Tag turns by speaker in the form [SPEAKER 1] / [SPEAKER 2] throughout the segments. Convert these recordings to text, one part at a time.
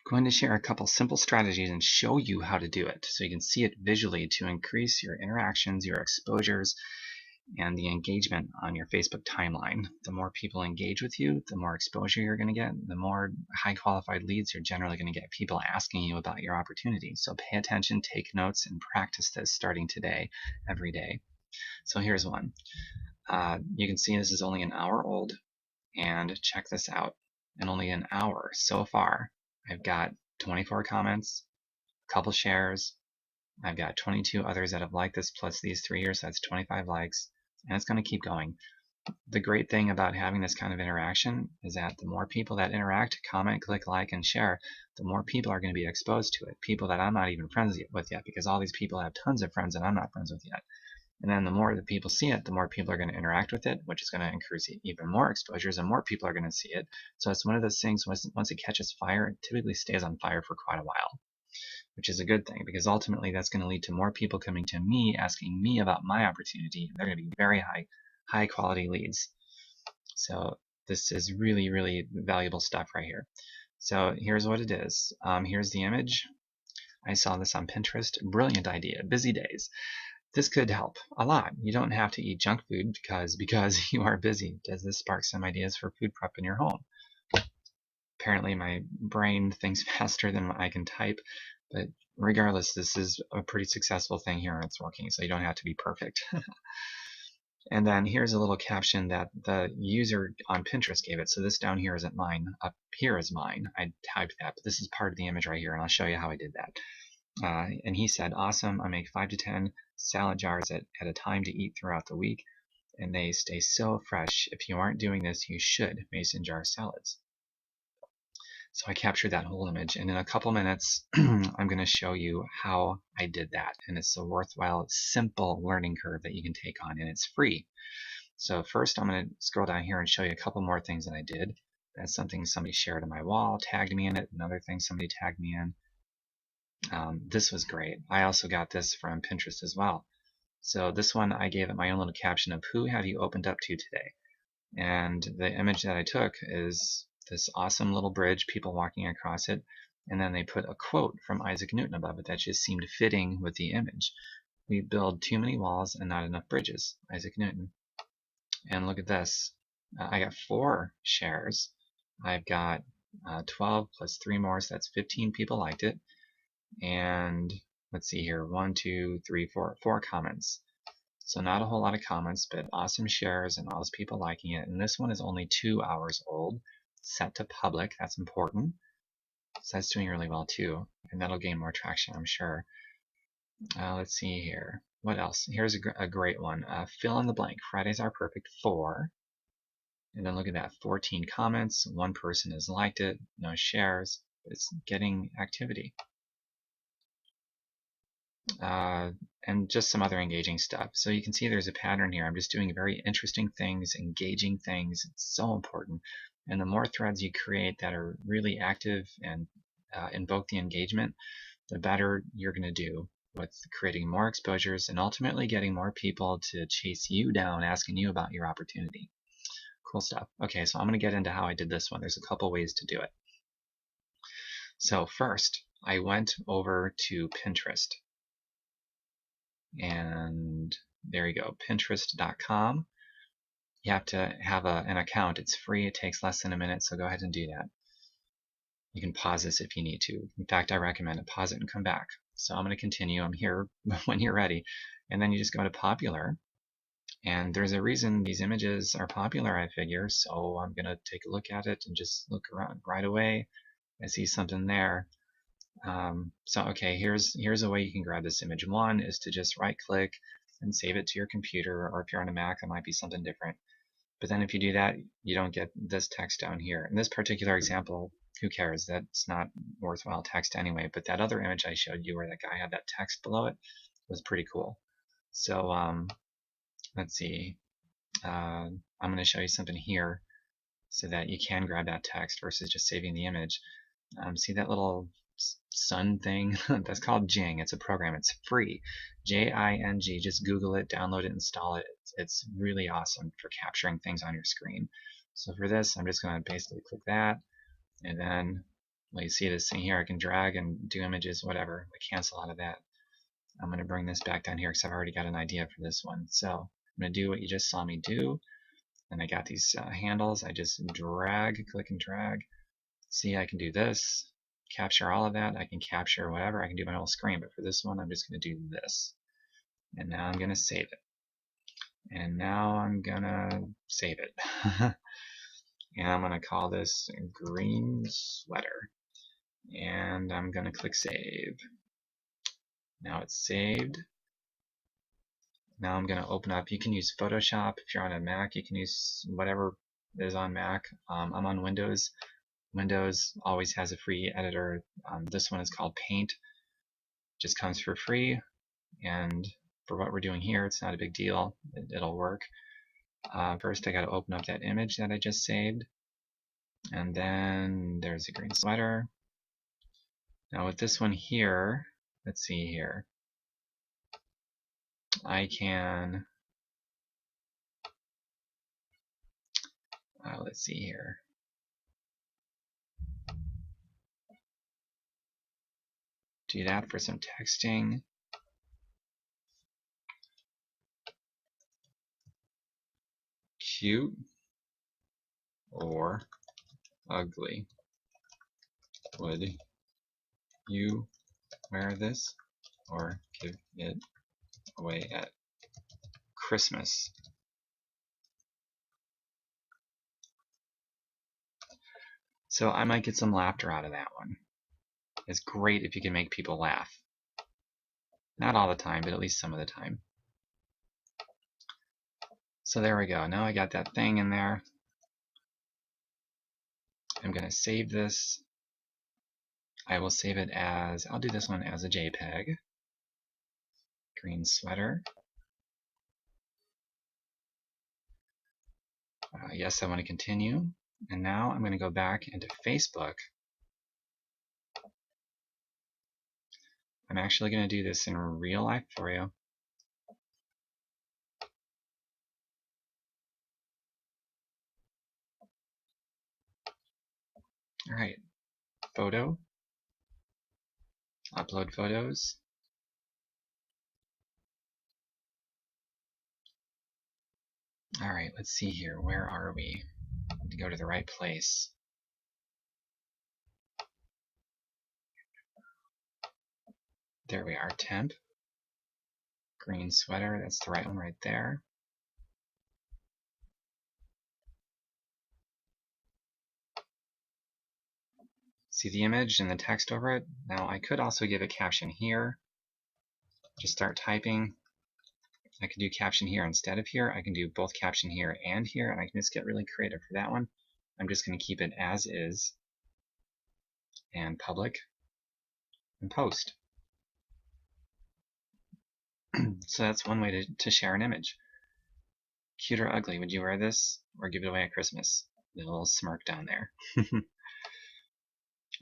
[SPEAKER 1] Going to share a couple simple strategies and show you how to do it so you can see it visually to increase your interactions, your exposures, and the engagement on your Facebook timeline. The more people engage with you, the more exposure you're going to get, the more high qualified leads you're generally going to get, people asking you about your opportunity. So pay attention, take notes, and practice this starting today, every day. So here's one. You can see this is only an hour old, and check this out. In only an hour so far, I've got 24 comments, a couple shares. I've got 22 others that have liked this plus these 3 years, so that's 25 likes, and it's going to keep going. The great thing about having this kind of interaction is that the more people that interact, comment, click, like, and share, the more people are going to be exposed to it. People that I'm not even friends with yet, because all these people have tons of friends that I'm not friends with yet. And then the more that people see it, the more people are going to interact with it, which is going to increase even more exposures, and more people are going to see it. So it's one of those things, once it catches fire, it typically stays on fire for quite a while, which is a good thing, because ultimately that's going to lead to more people coming to me, asking me about my opportunity. They're going to be very high quality leads. So this is really, really valuable stuff right here. So here's what it is. Here's the image. I saw this on Pinterest. Brilliant idea. Busy days. This could help a lot. You don't have to eat junk food because you are busy. Does this spark some ideas for food prep in your home? Apparently my brain thinks faster than I can type, but regardless, this is a pretty successful thing here and it's working, so you don't have to be perfect. And then here's a little caption that the user on Pinterest gave it. So this down here isn't mine. Up here is mine. I typed that, but this is part of the image right here, and I'll show you how I did that. And he said, awesome, I make 5 to 10 salad jars at a time to eat throughout the week, and they stay so fresh. If you aren't doing this, you should. Mason jar salads. So I captured that whole image, and in a couple minutes, I'm going to show you how I did that. And it's a worthwhile, simple learning curve that you can take on, and it's free. So first, I'm going to scroll down here and show you a couple more things that I did. That's something somebody shared on my wall, tagged me in it. Another thing somebody tagged me in. This was great. I also got this from Pinterest as well. So this one, I gave it my own little caption of who have you opened up to today? And the image that I took is this awesome little bridge, people walking across it, and then they put a quote from Isaac Newton above it that just seemed fitting with the image. We build too many walls and not enough bridges, Isaac Newton. And look at this. I got 4 shares. I've got 12 plus 3 more, so that's 15 people liked it. And let's see here, 1, 2, 3, 4 comments. So not a whole lot of comments, but awesome shares and all those people liking it. And this one is only 2 hours old, set to public. That's important. So that's doing really well too, and that'll gain more traction, I'm sure. Let's see here. What else? Here's a great one. Fill in the blank. Fridays are perfect for. And then look at that, 14 comments. 1 person has liked it. No shares, but it's getting activity. And just some other engaging stuff. So you can see there's a pattern here. I'm just doing very interesting things, engaging things. It's so important. And the more threads you create that are really active and invoke the engagement, the better you're going to do with creating more exposures and ultimately getting more people to chase you down, asking you about your opportunity. Cool stuff. Okay, so I'm going to get into how I did this one. There's a couple ways to do it. So first, I went over to Pinterest. And there you go, Pinterest.com. You have to have an account. It's free. It takes less than a minute, so go ahead and do that. You can pause this if you need to. In fact, I recommend it. Pause it and come back. So I'm going to continue. I'm here when you're ready. And then you just go to popular. And there's a reason these images are popular, I figure. So I'm going to take a look at it and just look around right away. I see something there. So okay, here's a way you can grab this image. One is to just right click and save it to your computer, or if you're on a Mac, it might be something different. But then if you do that, you don't get this text down here. In this particular example, who cares? That's not worthwhile text anyway. But that other image I showed you where that guy had that text below it was pretty cool. So let's see. I'm going to show you something here so that you can grab that text versus just saving the image. See that little sun thing? That's called Jing. It's a program. It's free. J-I-N-G. Just Google it, download it, install it. It's really awesome for capturing things on your screen. So for this, I'm just going to basically click that, and then Well, you see this thing here, I can drag and do images, whatever. I cancel out of that. I'm going to bring this back down here because I've already got an idea for this one. So I'm going to do what you just saw me do. And I got these handles. I just drag, click and drag. See, I can do this, capture all of that. I can capture whatever. I can do my whole screen. But for this one, I'm just going to do this. And now I'm going to save it. And now I'm going to save it. And I'm going to call this green sweater. And I'm going to click save. Now it's saved. Now I'm going to open up. You can use Photoshop if you're on a Mac. You can use whatever is on Mac. I'm on Windows. Windows always has a free editor. This one is called Paint. Just comes for free. And for what we're doing here, it's not a big deal. It'll work. First, I got to open up that image that I just saved. And then there's a green sweater. Now with this one here, let's see here. I can, let's see here. Do that for some texting. Cute or ugly? Would you wear this or give it away at Christmas? So I might get some laughter out of that one. It's great if you can make people laugh. Not all the time, but at least some of the time. So there we go. Now I got that thing in there. I'm going to save this. I will save it as, I'll do this one as a JPEG. Green sweater. Yes, I want to continue. And now I'm going to go back into Facebook. I'm actually going to do this in real life for you. All right, photo, upload photos. All right, let's see here. Where are we? I need to go to the right place. There we are, temp. Green sweater, that's the right one right there. See the image and the text over it? Now I could also give a caption here. Just start typing. I can do caption here instead of here. I can do both caption here and here, and I can just get really creative for that one. I'm just going to keep it as is, and public, and post. So that's one way to share an image. Cute or ugly, would you wear this or give it away at Christmas? The little smirk down there.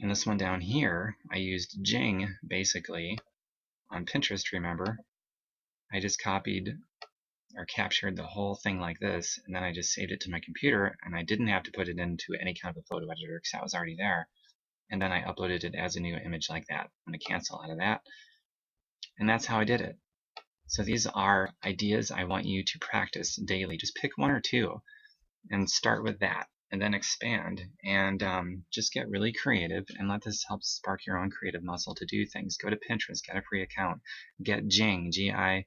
[SPEAKER 1] And this one down here, I used Jing basically on Pinterest, remember? I just copied or captured the whole thing like this, and then I just saved it to my computer, and I didn't have to put it into any kind of a photo editor because that was already there. And then I uploaded it as a new image like that. I'm going to cancel out of that. And that's how I did it. So these are ideas I want you to practice daily. Just pick one or two and start with that, and then expand and just get really creative and let this help spark your own creative muscle to do things. Go to Pinterest, get a free account, get Jing, J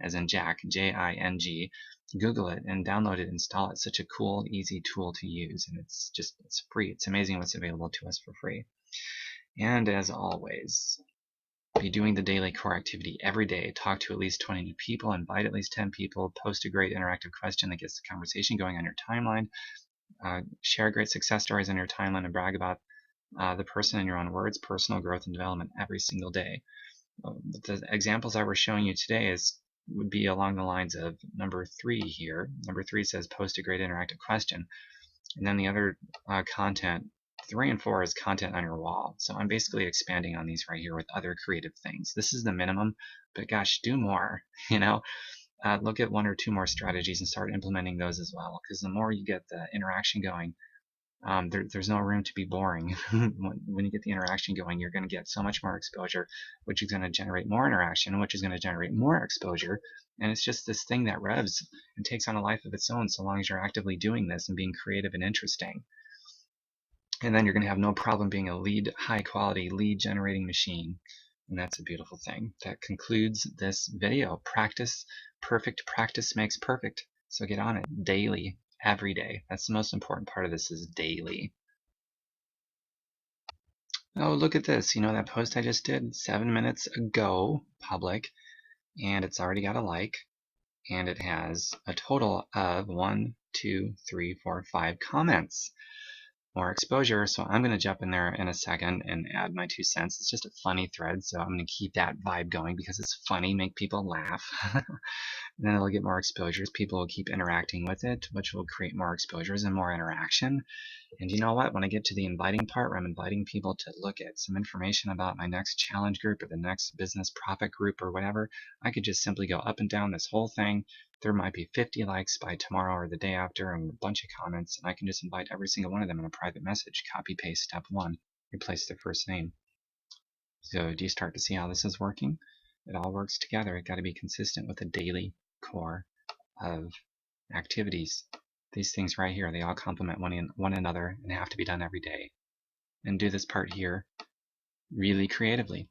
[SPEAKER 1] as in Jack, Jing, Google it and download it, install it. It's such a cool, easy tool to use, and it's free. It's amazing what's available to us for free. And as always, be doing the daily core activity every day. Talk to at least 20 new people, invite at least 10 people, post a great interactive question that gets the conversation going on your timeline, share great success stories on your timeline, and brag about the person in your own words, personal growth and development every single day. The examples I was showing you today would be along the lines of number 3 here. Number 3 says post a great interactive question. And then the other content, 3 and 4 is content on your wall. So I'm basically expanding on these right here with other creative things. This is the minimum, but gosh, do more. Look at 1 or 2 more strategies and start implementing those as well. Because the more you get the interaction going, There's no room to be boring. When you get the interaction going, you're going to get so much more exposure, which is going to generate more interaction, which is going to generate more exposure. And it's just this thing that revs and takes on a life of its own so long as you're actively doing this and being creative and interesting. And then you're going to have no problem being a high quality lead generating machine. And that's a beautiful thing. That concludes this video. Perfect practice makes perfect. So get on it daily, every day. That's the most important part of this, is daily. Oh, look at this. You know that post I just did 7 minutes ago, public, and it's already got a like, and it has a total of 1, 2, 3, 4, 5 comments. More exposure, so I'm going to jump in there in a second and add my 2 cents. It's just a funny thread, so I'm going to keep that vibe going because it's funny, make people laugh. And then it'll get more exposures. People will keep interacting with it, which will create more exposures and more interaction. And you know what? When I get to the inviting part, where I'm inviting people to look at some information about my next challenge group or the next business profit group or whatever, I could just simply go up and down this whole thing. There might be 50 likes by tomorrow or the day after and a bunch of comments, and I can just invite every single one of them in a private message. Copy paste step 1, replace their first name. So do you start to see how this is working? It all works together. It's got to be consistent with a daily core of activities. These things right here, they all complement one another and have to be done every day. And do this part here really creatively.